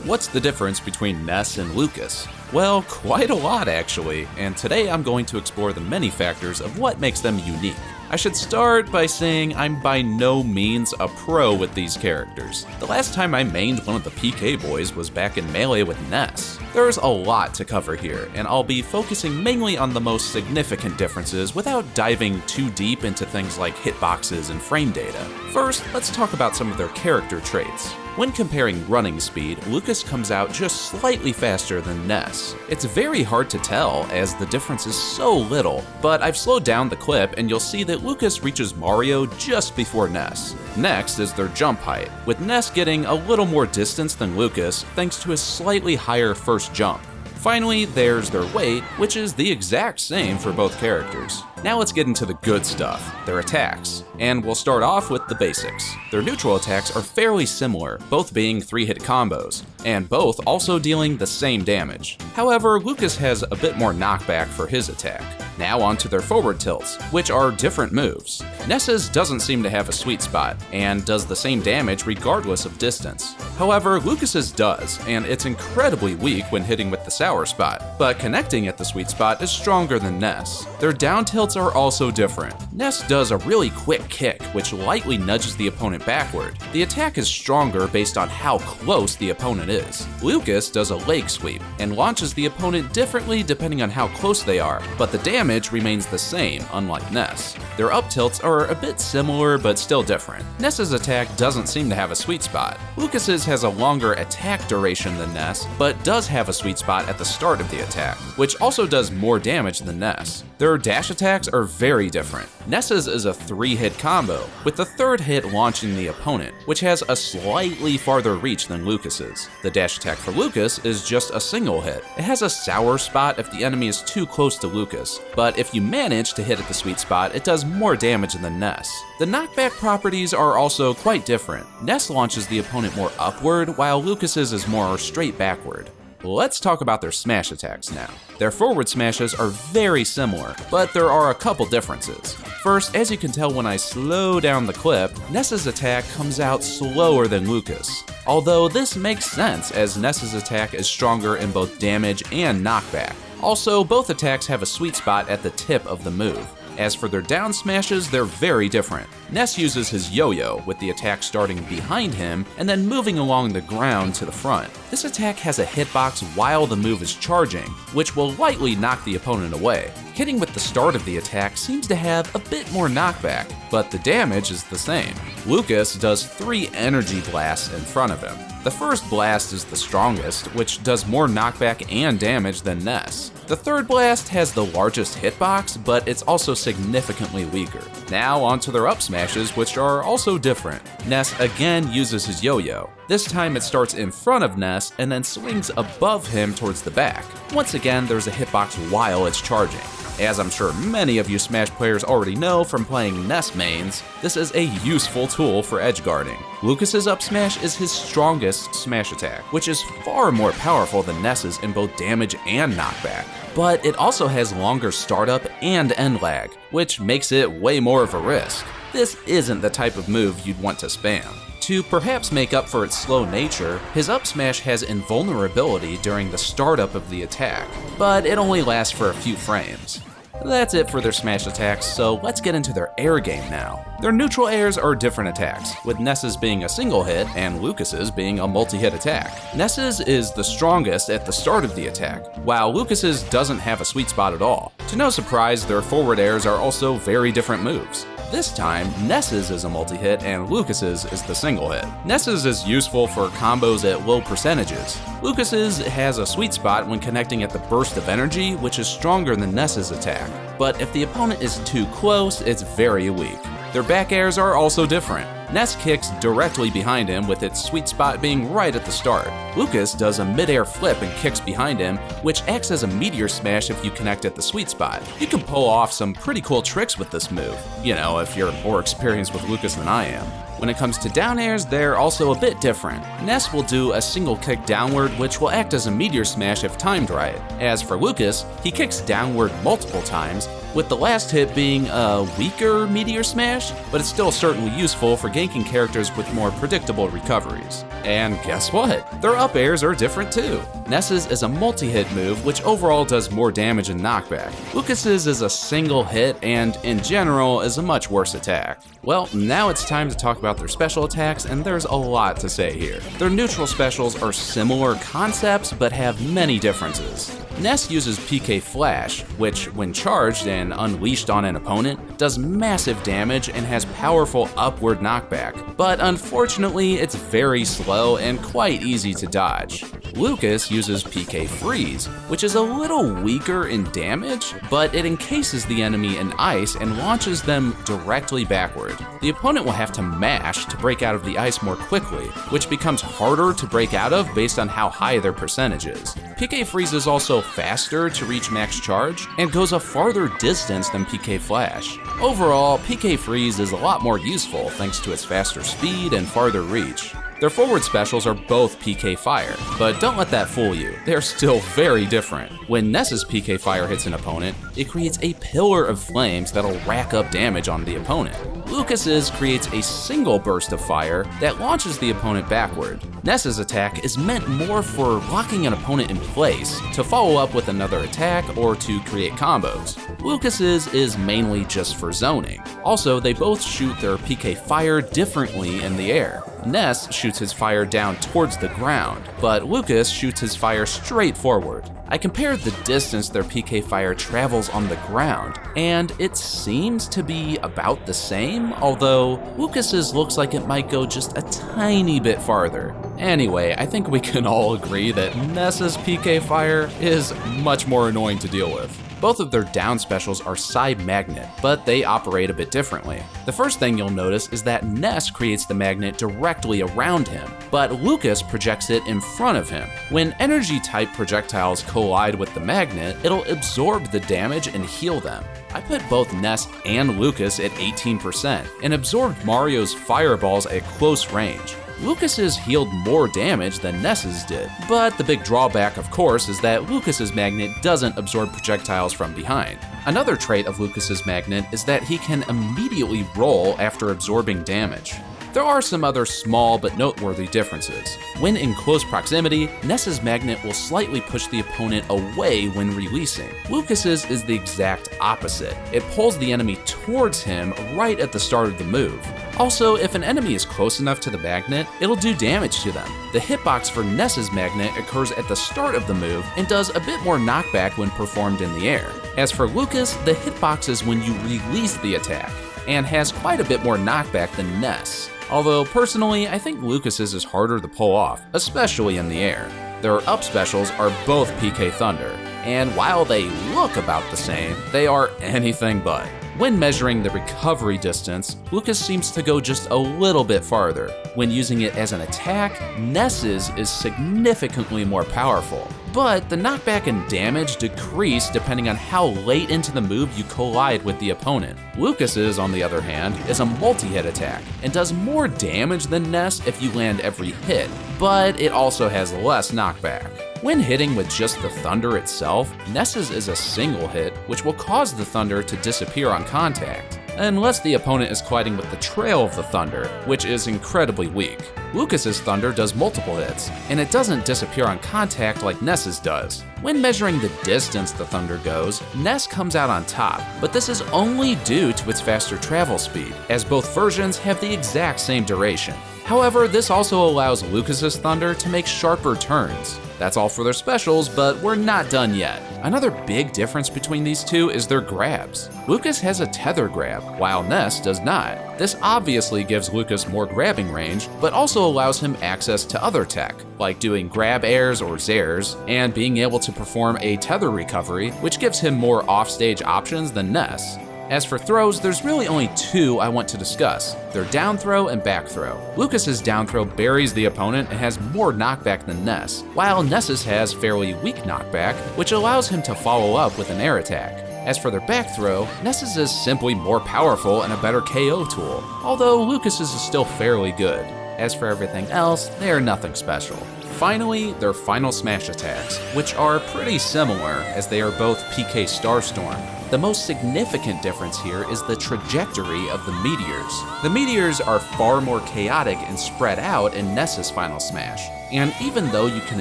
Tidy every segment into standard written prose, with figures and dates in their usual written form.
What's the difference between Ness and Lucas? Well, quite a lot actually, and today I'm going to explore the many factors of what makes them unique. I should start by saying I'm by no means a pro with these characters. The last time I mained one of the PK boys was back in Melee with Ness. There's a lot to cover here, and I'll be focusing mainly on the most significant differences without diving too deep into things like hitboxes and frame data. First, let's talk about some of their character traits. When comparing running speed, Lucas comes out just slightly faster than Ness. It's very hard to tell as the difference is so little, but I've slowed down the clip and you'll see that Lucas reaches Mario just before Ness. Next is their jump height, with Ness getting a little more distance than Lucas thanks to his slightly higher first jump. Finally, there's their weight, which is the exact same for both characters. Now let's get into the good stuff, their attacks. And we'll start off with the basics. Their neutral attacks are fairly similar, both being 3-hit combos, and both also dealing the same damage. However, Lucas has a bit more knockback for his attack. Now on to their forward tilts, which are different moves. Ness's doesn't seem to have a sweet spot, and does the same damage regardless of distance. However, Lucas's does, and it's incredibly weak when hitting with the sour spot, but connecting at the sweet spot is stronger than Ness. Their down tilts are also different. Ness does a really quick kick, which lightly nudges the opponent backward. The attack is stronger based on how close the opponent is. Lucas does a leg sweep, and launches the opponent differently depending on how close they are, but the damage remains the same, unlike Ness. Their up tilts are a bit similar, but still different. Ness's attack doesn't seem to have a sweet spot. Lucas's has a longer attack duration than Ness, but does have a sweet spot at the start of the attack, which also does more damage than Ness. Their dash attacks are very different. Ness's is a 3-hit combo, with the 3rd hit launching the opponent, which has a slightly farther reach than Lucas's. The dash attack for Lucas is just a single hit. It has a sour spot if the enemy is too close to Lucas, but if you manage to hit at the sweet spot, it does more damage than Ness. The knockback properties are also quite different. Ness launches the opponent more upward, while Lucas's is more straight backward. Let's talk about their smash attacks now. Their forward smashes are very similar, but there are a couple differences. First, as you can tell when I slow down the clip, Ness's attack comes out slower than Lucas. Although this makes sense as Ness's attack is stronger in both damage and knockback. Also, both attacks have a sweet spot at the tip of the move. As for their down smashes, they're very different. Ness uses his yo-yo, with the attack starting behind him and then moving along the ground to the front. This attack has a hitbox while the move is charging, which will lightly knock the opponent away. Hitting with the start of the attack seems to have a bit more knockback, but the damage is the same. Lucas does 3 energy blasts in front of him. The first blast is the strongest, which does more knockback and damage than Ness. The 3rd blast has the largest hitbox, but it's also significantly weaker. Now onto their up smashes, which are also different. Ness again uses his yo-yo. This time it starts in front of Ness and then swings above him towards the back. Once again, there's a hitbox while it's charging. As I'm sure many of you Smash players already know from playing Ness mains, this is a useful tool for edgeguarding. Lucas's up smash is his strongest smash attack, which is far more powerful than Ness's in both damage and knockback. But it also has longer startup and end lag, which makes it way more of a risk. This isn't the type of move you'd want to spam. To perhaps make up for its slow nature, his up smash has invulnerability during the startup of the attack, but it only lasts for a few frames. That's it for their smash attacks, so let's get into their air game now. Their neutral airs are different attacks, with Ness's being a single hit and Lucas's being a multi-hit attack. Ness's is the strongest at the start of the attack, while Lucas's doesn't have a sweet spot at all. To no surprise, their forward airs are also very different moves. This time, Ness's is a multi-hit and Lucas's is the single hit. Ness's is useful for combos at low percentages. Lucas's has a sweet spot when connecting at the burst of energy, which is stronger than Ness's attack. But if the opponent is too close, it's very weak. Their back airs are also different. Ness kicks directly behind him with its sweet spot being right at the start. Lucas does a mid-air flip and kicks behind him, which acts as a meteor smash if you connect at the sweet spot. You can pull off some pretty cool tricks with this move, if you're more experienced with Lucas than I am. When it comes to down airs, they're also a bit different. Ness will do a single kick downward, which will act as a meteor smash if timed right. As for Lucas, he kicks downward multiple times, with the last hit being a weaker Meteor Smash, but it's still certainly useful for ganking characters with more predictable recoveries. And guess what? Their up airs are different too. Ness's is a multi-hit move, which overall does more damage and knockback. Lucas's is a single hit and, in general, is a much worse attack. Well, now it's time to talk about their special attacks, and there's a lot to say here. Their neutral specials are similar concepts, but have many differences. Ness uses PK Flash, which, when charged and unleashed on an opponent, does massive damage and has powerful upward knockback, but unfortunately it's very slow and quite easy to dodge. Lucas uses PK Freeze, which is a little weaker in damage, but it encases the enemy in ice and launches them directly backward. The opponent will have to mash to break out of the ice more quickly, which becomes harder to break out of based on how high their percentage is. PK Freeze is also faster to reach max charge and goes a farther distance than PK Flash. Overall, PK Freeze is a lot more useful thanks to its faster speed and farther reach. Their forward specials are both PK Fire, but don't let that fool you, they're still very different. When Ness's PK Fire hits an opponent, it creates a pillar of flames that'll rack up damage on the opponent. Lucas's creates a single burst of fire that launches the opponent backward. Ness's attack is meant more for locking an opponent in place, to follow up with another attack, or to create combos. Lucas's is mainly just for zoning. Also, they both shoot their PK Fire differently in the air. Ness shoots his fire down towards the ground, but Lucas shoots his fire straight forward. I compared the distance their PK Fire travels on the ground, and it seems to be about the same, although Lucas's looks like it might go just a tiny bit farther. Anyway, I think we can all agree that Ness's PK Fire is much more annoying to deal with. Both of their down specials are Side Magnet, but they operate a bit differently. The first thing you'll notice is that Ness creates the magnet directly around him, but Lucas projects it in front of him. When energy-type projectiles collide with the magnet, it'll absorb the damage and heal them. I put both Ness and Lucas at 18% and absorbed Mario's fireballs at close range. Lucas's healed more damage than Ness's did, but the big drawback, of course, is that Lucas's magnet doesn't absorb projectiles from behind. Another trait of Lucas's magnet is that he can immediately roll after absorbing damage. There are some other small but noteworthy differences. When in close proximity, Ness's magnet will slightly push the opponent away when releasing. Lucas's is the exact opposite. It pulls the enemy towards him right at the start of the move. Also, if an enemy is close enough to the magnet, it'll do damage to them. The hitbox for Ness's magnet occurs at the start of the move and does a bit more knockback when performed in the air. As for Lucas, the hitbox is when you release the attack, and has quite a bit more knockback than Ness. Although personally, I think Lucas's is harder to pull off, especially in the air. Their up specials are both PK Thunder, and while they look about the same, they are anything but. When measuring the recovery distance, Lucas seems to go just a little bit farther. When using it as an attack, Ness's is significantly more powerful. But the knockback and damage decrease depending on how late into the move you collide with the opponent. Lucas's, on the other hand, is a multi-hit attack and does more damage than Ness if you land every hit, but it also has less knockback. When hitting with just the thunder itself, Ness's is a single hit, which will cause the thunder to disappear on contact, unless the opponent is colliding with the trail of the thunder, which is incredibly weak. Lucas's thunder does multiple hits, and it doesn't disappear on contact like Ness's does. When measuring the distance the thunder goes, Ness comes out on top, but this is only due to its faster travel speed, as both versions have the exact same duration. However, this also allows Lucas's thunder to make sharper turns. That's all for their specials, but we're not done yet. Another big difference between these two is their grabs. Lucas has a tether grab, while Ness does not. This obviously gives Lucas more grabbing range, but also allows him access to other tech, like doing grab airs or zairs, and being able to perform a tether recovery, which gives him more offstage options than Ness. As for throws, there's really only two I want to discuss. Their down throw and back throw. Lucas's down throw buries the opponent and has more knockback than Ness, while Ness's has fairly weak knockback, which allows him to follow up with an air attack. As for their back throw, Ness's is simply more powerful and a better KO tool, although Lucas's is still fairly good. As for everything else, they are nothing special. Finally, their final smash attacks, which are pretty similar as they are both PK Starstorm. The most significant difference here is the trajectory of the meteors. The meteors are far more chaotic and spread out in Ness's final smash. And even though you can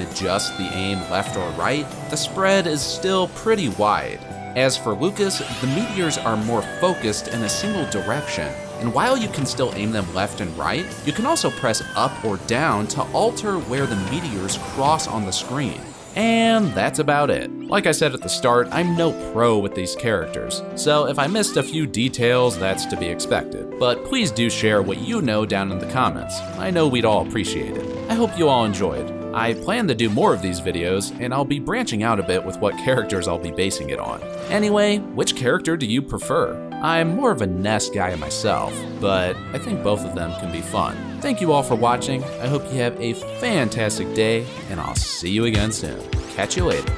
adjust the aim left or right, the spread is still pretty wide. As for Lucas, the meteors are more focused in a single direction, and while you can still aim them left and right, you can also press up or down to alter where the meteors cross on the screen. And that's about it. Like I said at the start, I'm no pro with these characters, so if I missed a few details, that's to be expected. But please do share what you know down in the comments. I know we'd all appreciate it. I hope you all enjoyed. I plan to do more of these videos, and I'll be branching out a bit with what characters I'll be basing it on. Anyway, which character do you prefer? I'm more of a Ness guy myself, but I think both of them can be fun. Thank you all for watching. I hope you have a fantastic day, and I'll see you again soon. Catch you later.